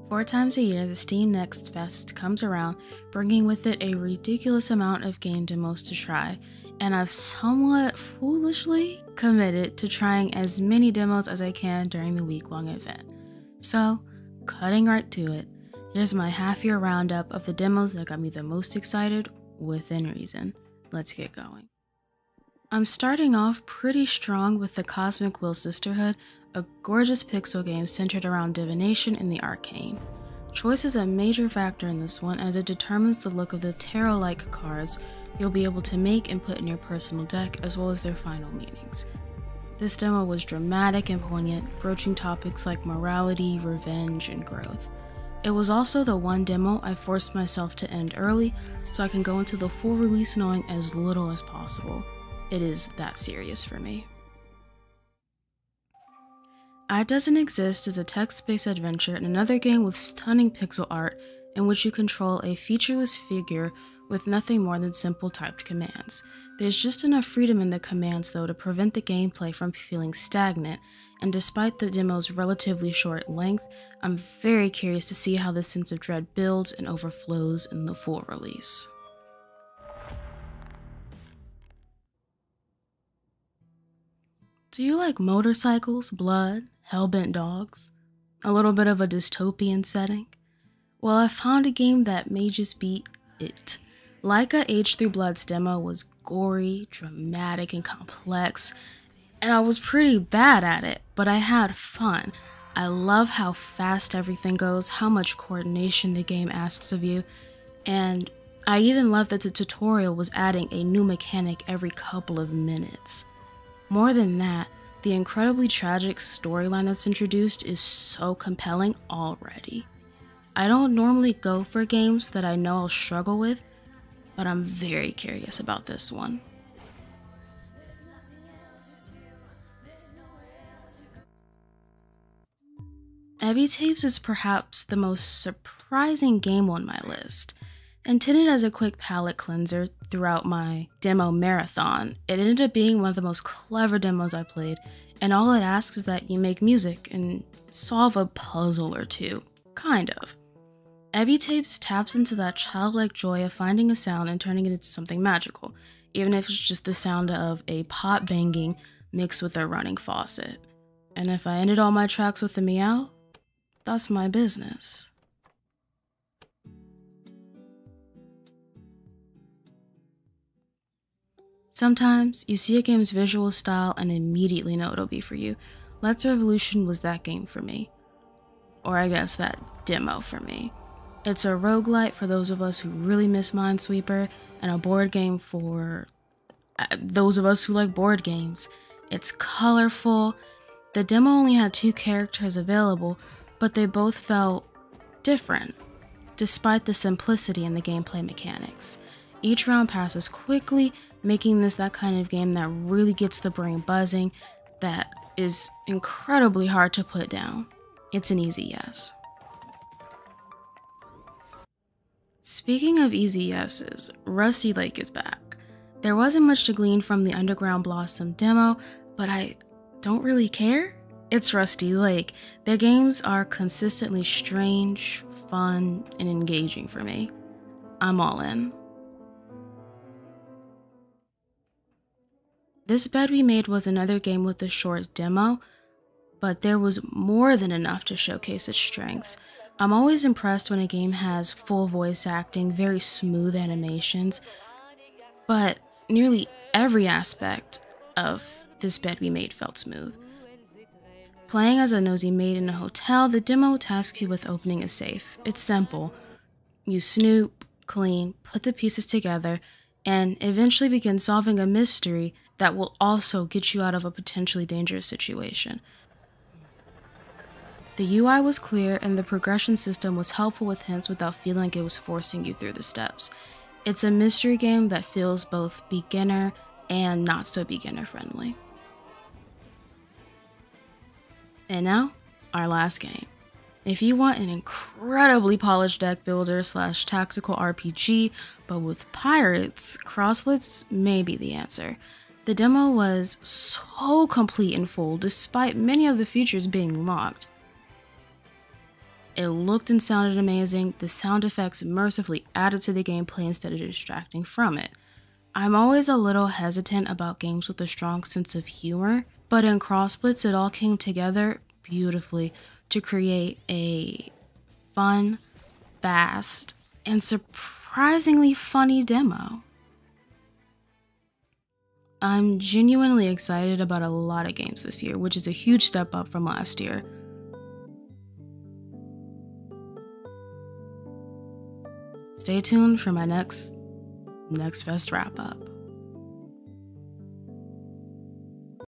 4 times a year, the Steam Next Fest comes around, bringing with it a ridiculous amount of game demos to try, and I've somewhat foolishly committed to trying as many demos as I can during the week-long event. So, cutting right to it, here's my half-year roundup of the demos that got me the most excited, within reason. Let's get going. I'm starting off pretty strong with the Cosmic Will Sisterhood, a gorgeous pixel game centered around divination and the arcane. Choice is a major factor in this one as it determines the look of the tarot-like cards you'll be able to make and put in your personal deck, as well as their final meanings. This demo was dramatic and poignant, broaching topics like morality, revenge, and growth. It was also the one demo I forced myself to end early so I can go into the full release knowing as little as possible. It is that serious for me. Doesnt Exist is a text-based adventure in another game with stunning pixel art in which you control a featureless figure with nothing more than simple typed commands. There's just enough freedom in the commands though to prevent the gameplay from feeling stagnant, and despite the demo's relatively short length, I'm very curious to see how this sense of dread builds and overflows in the full release. Do you like motorcycles, blood, hellbent dogs? A little bit of a dystopian setting? Well, I found a game that may just be it. Laika Age Through Blood's demo was gory, dramatic, and complex, and I was pretty bad at it, but I had fun. I love how fast everything goes, how much coordination the game asks of you, and I even love that the tutorial was adding a new mechanic every couple of minutes. More than that, the incredibly tragic storyline that's introduced is so compelling already. I don't normally go for games that I know I'll struggle with, but I'm very curious about this one. EbiTapes is perhaps the most surprising game on my list. Intended as a quick palate cleanser throughout my demo marathon, it ended up being one of the most clever demos I played, and all it asks is that you make music and solve a puzzle or two, kind of. EbiTapes taps into that childlike joy of finding a sound and turning it into something magical, even if it's just the sound of a pot banging mixed with a running faucet. And if I ended all my tracks with a meow, that's my business. Sometimes, you see a game's visual style and immediately know it'll be for you. Let's Revolution was that game for me. Or I guess that demo for me. It's a roguelite for those of us who really miss Minesweeper, and a board game for those of us who like board games. It's colorful. The demo only had 2 characters available, but they both felt different, despite the simplicity in the gameplay mechanics. Each round passes quickly, making this that kind of game that really gets the brain buzzing, that is incredibly hard to put down. It's an easy yes. Speaking of easy yeses, Rusty Lake is back. There wasn't much to glean from the Underground Blossom demo, but I don't really care. It's Rusty Lake. Their games are consistently strange, fun, and engaging for me. I'm all in. This Bed We Made was another game with a short demo, but there was more than enough to showcase its strengths. I'm always impressed when a game has full voice acting, very smooth animations, but nearly every aspect of This Bed We Made felt smooth. Playing as a nosy maid in a hotel, the demo tasks you with opening a safe. It's simple. You snoop, clean, put the pieces together, and eventually begin solving a mystery that will also get you out of a potentially dangerous situation. The UI was clear and the progression system was helpful with hints without feeling like it was forcing you through the steps. It's a mystery game that feels both beginner and not so beginner friendly. And now, our last game. If you want an incredibly polished deck builder / tactical RPG, but with pirates, Crosslets may be the answer. The demo was so complete and full, despite many of the features being locked. It looked and sounded amazing, the sound effects mercifully added to the gameplay instead of distracting from it. I'm always a little hesitant about games with a strong sense of humor, but in Crosslets it all came together beautifully to create a fun, fast, and surprisingly funny demo. I'm genuinely excited about a lot of games this year, which is a huge step up from last year. Stay tuned for my next Fest wrap up.